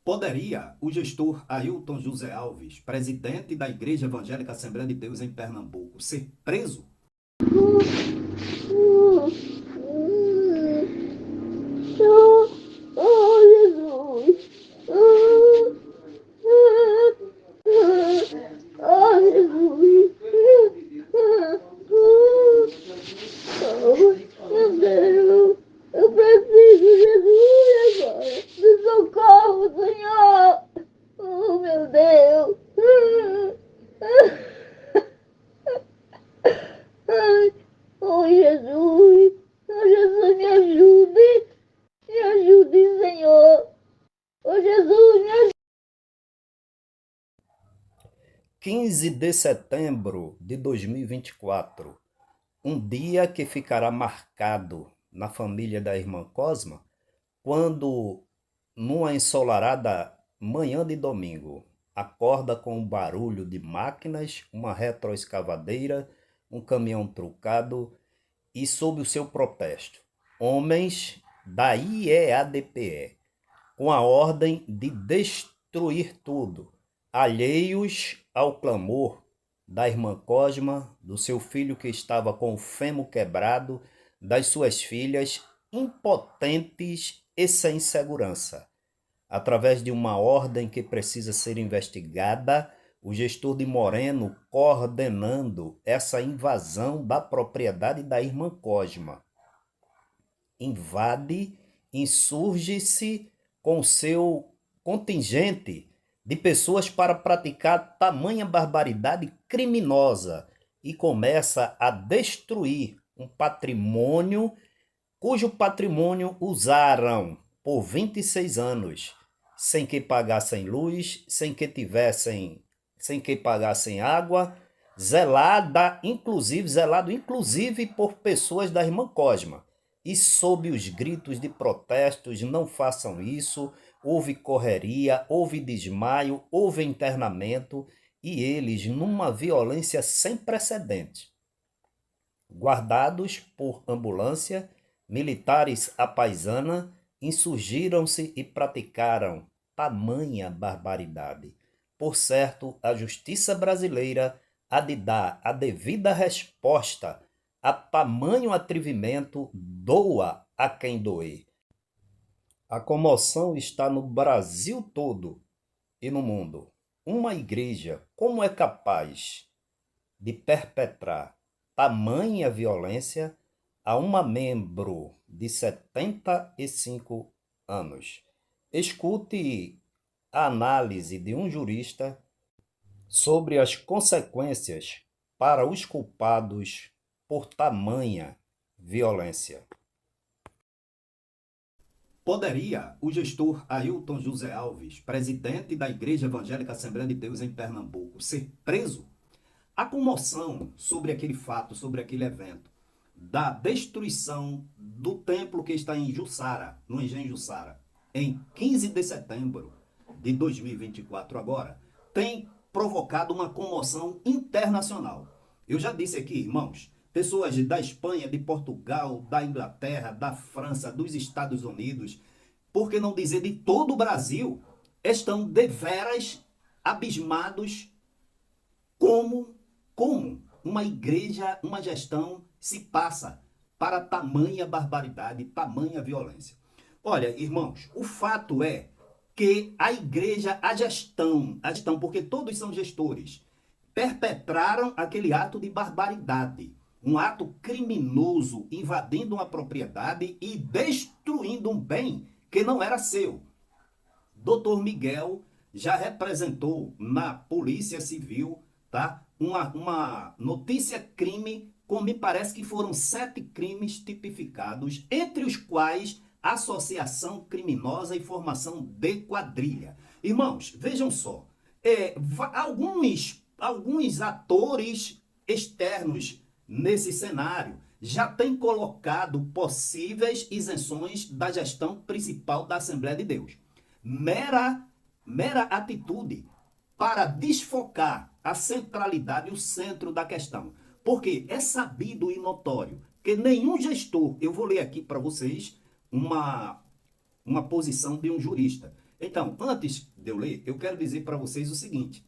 Poderia o gestor Ailton José Alves, presidente da Igreja Evangélica Assembleia de Deus em Pernambuco, ser preso? Oh, Jesus! Oh, Jesus! Oh, meu Deus! Eu preciso, Jesus, agora! Me socorro, Senhor! Oh, meu Deus! Ai, oh, Jesus! Oh, Jesus, me ajude! Me ajude, Senhor! Oh, Jesus, me ajude! 15 de setembro de 2024, um dia que ficará marcado na família da irmã Cosma, quando, numa ensolarada manhã de domingo, acorda com um barulho de máquinas, uma retroescavadeira, um caminhão trucado e, sob o seu protesto, homens da IEADPE, com a ordem de destruir tudo, alheios ao clamor da irmã Cosma, do seu filho que estava com o fêmur quebrado, das suas filhas, impotentes e sem segurança. Através de uma ordem que precisa ser investigada, o gestor de Moreno coordenando essa invasão da propriedade da irmã Cosma. Invade, insurge-se com seu contingente de pessoas para praticar tamanha barbaridade criminosa e começa a destruir um patrimônio cujo patrimônio usaram por 26 anos, sem que pagassem luz, sem que pagassem água, zelado inclusive por pessoas da irmã Cosma. E sob os gritos de protestos, não façam isso, houve correria, houve desmaio, houve internamento, e eles, numa violência sem precedentes, guardados por ambulância, militares à paisana, insurgiram-se e praticaram tamanha barbaridade. Por certo, a justiça brasileira há de dar a devida resposta a tamanho atrevimento, doa a quem doer. A comoção está no Brasil todo e no mundo. Uma igreja, como é capaz de perpetrar tamanha violência a uma membro de 75 anos? Escute a análise de um jurista sobre as consequências para os culpados por tamanha violência. Poderia o gestor Ailton José Alves, presidente da Igreja Evangélica Assembleia de Deus em Pernambuco, ser preso? A comoção sobre aquele fato, sobre aquele evento, da destruição do templo que está em Jussara, no Engenho Jussara, em 15 de setembro de 2024 agora, tem provocado uma comoção internacional. Eu já disse aqui, irmãos, pessoas da Espanha, de Portugal, da Inglaterra, da França, dos Estados Unidos, por que não dizer de todo o Brasil, estão deveras abismados como uma igreja, uma gestão se passa para tamanha barbaridade, tamanha violência. Olha, irmãos, o fato é que a igreja, a gestão, porque todos são gestores, perpetraram aquele ato de barbaridade, um ato criminoso, invadindo uma propriedade e destruindo um bem que não era seu. Doutor Miguel já representou na Polícia Civil, tá? Uma notícia crime, como me parece que foram 7 crimes tipificados, entre os quais associação criminosa e formação de quadrilha. Irmãos, vejam só, alguns atores externos nesse cenário já têm colocado possíveis isenções da gestão principal da Assembleia de Deus. Mera atitude para desfocar a centralidade e o centro da questão. Porque é sabido e notório que nenhum gestor, eu vou ler aqui para vocês uma posição de um jurista, Então, antes de eu ler, eu quero dizer para vocês o seguinte.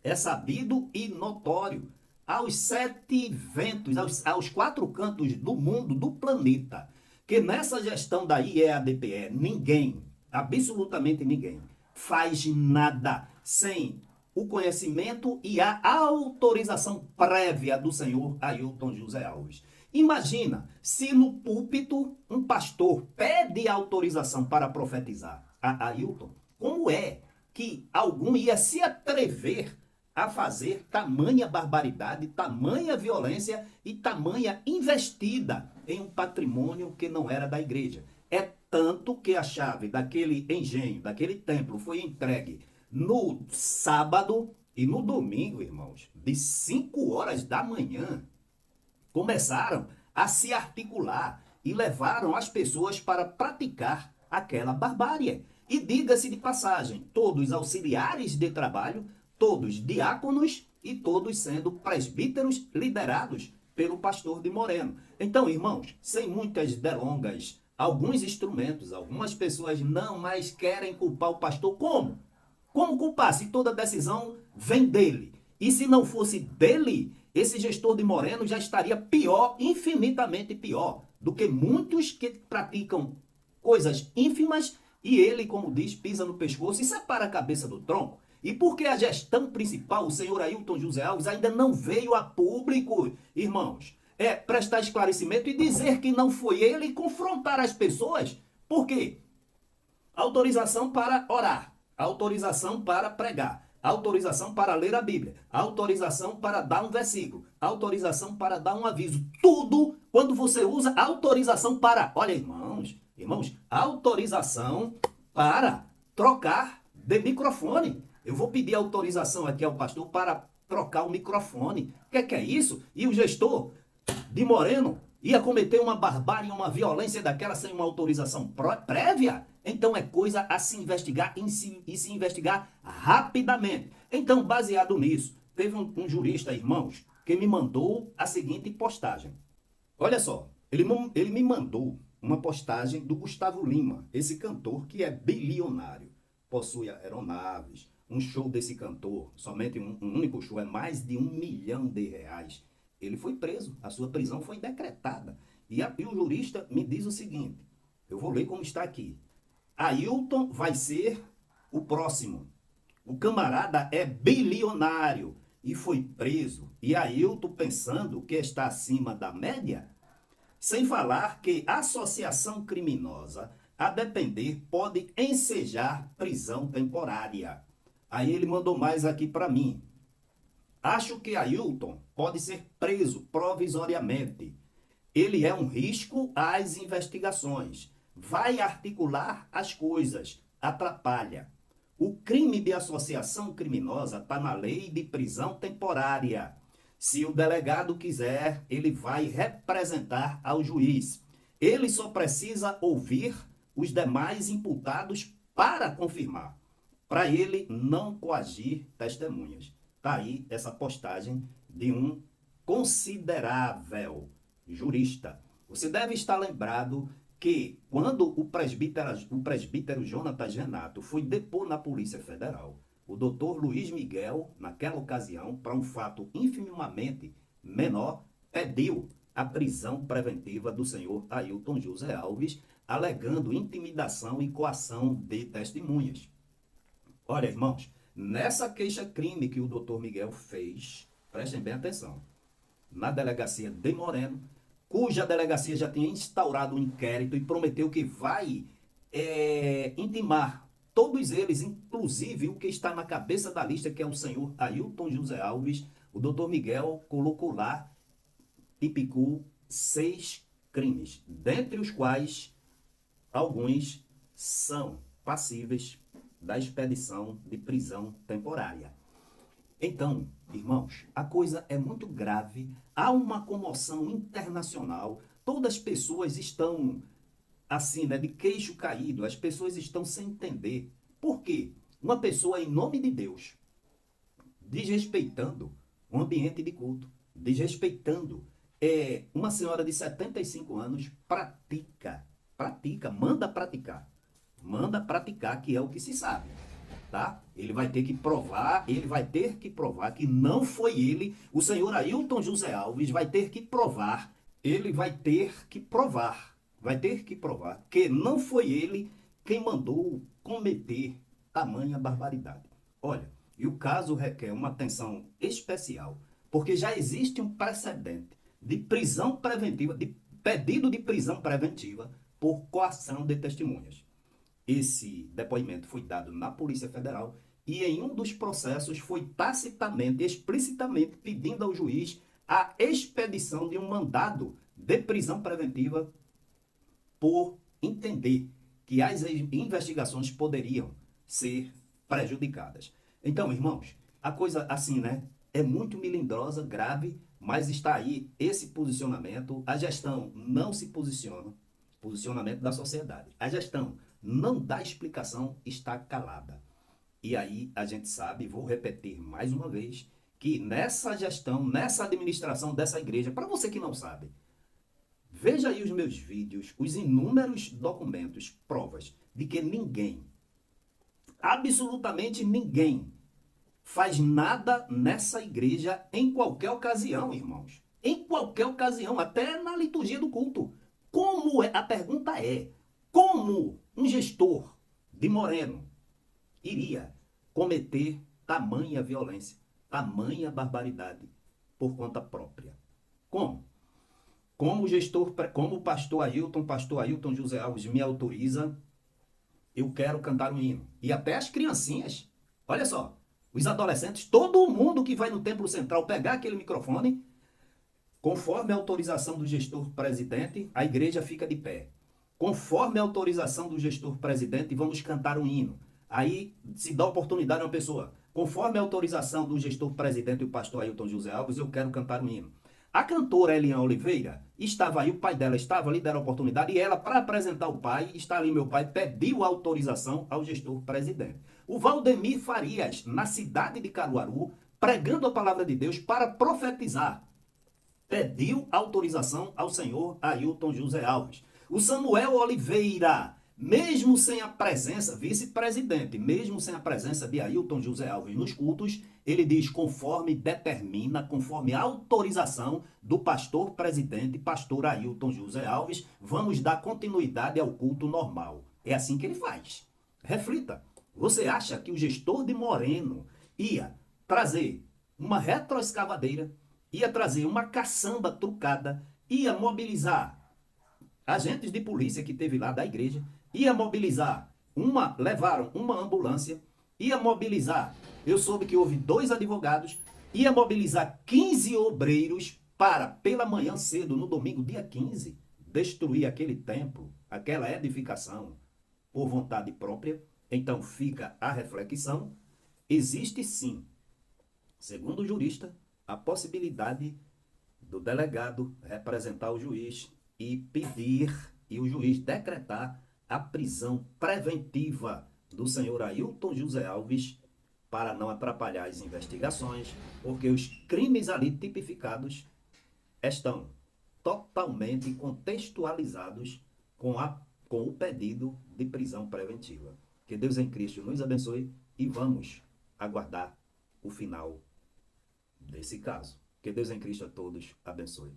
É sabido e notório aos 7 ventos, aos 4 cantos do mundo, do planeta, que nessa gestão da IEADPE, ninguém, absolutamente ninguém, faz nada sem o conhecimento e a autorização prévia do senhor Ailton José Alves. Imagina se no púlpito um pastor pede autorização para profetizar a Ailton, como é que algum ia se atrever a fazer tamanha barbaridade, tamanha violência e tamanha investida em um patrimônio que não era da igreja. É tanto que a chave daquele engenho, daquele templo, foi entregue no sábado e no domingo, irmãos, de 5 horas da manhã. Começaram a se articular e levaram as pessoas para praticar aquela barbárie. E diga-se de passagem, todos auxiliares de trabalho, todos diáconos e todos sendo presbíteros liderados pelo pastor de Moreno. Então, irmãos, sem muitas delongas, alguns instrumentos, algumas pessoas não mais querem culpar o pastor. Como? Como culpar se toda decisão vem dele? E se não fosse dele, esse gestor de Moreno já estaria pior, infinitamente pior, do que muitos que praticam coisas ínfimas e ele, como diz, pisa no pescoço e separa a cabeça do tronco. E porque a gestão principal, o senhor Ailton José Alves, ainda não veio a público, irmãos, é prestar esclarecimento e dizer que não foi ele e confrontar as pessoas. Por quê? Autorização para orar, autorização para pregar, autorização para ler a Bíblia, autorização para dar um versículo, autorização para dar um aviso. Tudo quando você usa autorização para... Olha, irmãos, autorização para trocar de microfone. Eu vou pedir autorização aqui ao pastor para trocar o microfone. O que é isso? E o gestor de Moreno ia cometer uma barbárie, uma violência daquela sem uma autorização prévia? Então é coisa a se investigar e se investigar rapidamente. Então, baseado nisso, teve um jurista, irmãos, que me mandou a seguinte postagem. Olha só, ele me mandou uma postagem do Gustavo Lima, esse cantor que é bilionário, possui aeronaves. Um show desse cantor, somente um único show, é mais de R$ 1 milhão. Ele foi preso, a sua prisão foi decretada. E o jurista me diz o seguinte, eu vou ler como está aqui. Ailton vai ser o próximo. O camarada é bilionário e foi preso. E Ailton pensando que está acima da média? Sem falar que associação criminosa, a depender, pode ensejar prisão temporária. Aí ele mandou mais aqui para mim. Acho que Ailton pode ser preso provisoriamente. Ele é um risco às investigações. Vai articular as coisas, atrapalha. O crime de associação criminosa está na lei de prisão temporária. Se o delegado quiser, ele vai representar ao juiz. Ele só precisa ouvir os demais imputados para confirmar, para ele não coagir testemunhas. Está aí essa postagem de um considerável jurista. Você deve estar lembrado que quando o presbítero Jonatas Renato foi depor na Polícia Federal, o doutor Luiz Miguel, naquela ocasião, para um fato infimamente menor, pediu a prisão preventiva do senhor Ailton José Alves, alegando intimidação e coação de testemunhas. Olha, irmãos, nessa queixa-crime que o doutor Miguel fez, prestem bem atenção, na delegacia de Moreno, cuja delegacia já tinha instaurado um inquérito e prometeu que vai intimar todos eles, inclusive o que está na cabeça da lista, que é o senhor Ailton José Alves. O doutor Miguel colocou lá e picou 6 crimes, dentre os quais alguns são passíveis da expedição de prisão temporária. Então, irmãos, a coisa é muito grave, há uma comoção internacional, todas as pessoas estão assim, né, de queixo caído, as pessoas estão sem entender. Por quê? Uma pessoa, em nome de Deus, desrespeitando um ambiente de culto, desrespeitando uma senhora de 75 anos, manda praticar manda praticar, que é o que se sabe, tá? Ele vai ter que provar que não foi ele, o senhor Ailton José Alves vai ter que provar, que não foi ele quem mandou cometer tamanha barbaridade. Olha, e o caso requer uma atenção especial, porque já existe um precedente de prisão preventiva, de pedido de prisão preventiva por coação de testemunhas. Esse depoimento foi dado na Polícia Federal e em um dos processos foi tacitamente, explicitamente pedindo ao juiz a expedição de um mandado de prisão preventiva por entender que as investigações poderiam ser prejudicadas. Então, irmãos, a coisa assim, né? É muito melindrosa, grave, mas está aí esse posicionamento. A gestão não se posiciona, posicionamento da sociedade. A gestão não dá explicação, está calada. E aí a gente sabe, vou repetir mais uma vez, que nessa gestão, nessa administração dessa igreja, para você que não sabe, veja aí os meus vídeos, os inúmeros documentos, provas de que ninguém, absolutamente ninguém, faz nada nessa igreja em qualquer ocasião, irmãos. Em qualquer ocasião, até na liturgia do culto. Como é? A pergunta é, como um gestor de Moreno iria cometer tamanha violência, tamanha barbaridade por conta própria? Como? Como gestor, como o pastor Ailton José Alves me autoriza, eu quero cantar um hino. E até as criancinhas, olha só, os adolescentes, todo mundo que vai no Templo Central pegar aquele microfone, conforme a autorização do gestor presidente, a igreja fica de pé. Conforme a autorização do gestor presidente, vamos cantar um hino. Aí se dá oportunidade a uma pessoa. Conforme a autorização do gestor presidente e o pastor Ailton José Alves, eu quero cantar um hino. A cantora Eliane Oliveira estava aí, o pai dela estava ali, deram a oportunidade, e ela, para apresentar o pai, está ali meu pai, pediu autorização ao gestor presidente. O Valdemir Farias, na cidade de Caruaru, pregando a palavra de Deus para profetizar, pediu autorização ao senhor Ailton José Alves. O Samuel Oliveira, mesmo sem a presença, vice-presidente, mesmo sem a presença de Ailton José Alves nos cultos, ele diz, conforme determina, conforme a autorização do pastor presidente, pastor Ailton José Alves, vamos dar continuidade ao culto normal. É assim que ele faz. Reflita. Você acha que o gestor de Moreno ia trazer uma retroescavadeira, ia trazer uma caçamba trucada, ia mobilizar agentes de polícia que teve lá da igreja, ia mobilizar levaram uma ambulância, ia mobilizar, eu soube que houve 2 advogados, ia mobilizar 15 obreiros para, pela manhã cedo, no domingo, dia 15, destruir aquele templo, aquela edificação, por vontade própria. Então fica a reflexão, existe sim, segundo o jurista, a possibilidade do delegado representar o juiz e pedir, e o juiz decretar a prisão preventiva do senhor Ailton José Alves para não atrapalhar as investigações, porque os crimes ali tipificados estão totalmente contextualizados com o pedido de prisão preventiva. Que Deus em Cristo nos abençoe e vamos aguardar o final desse caso. Que Deus em Cristo a todos abençoe.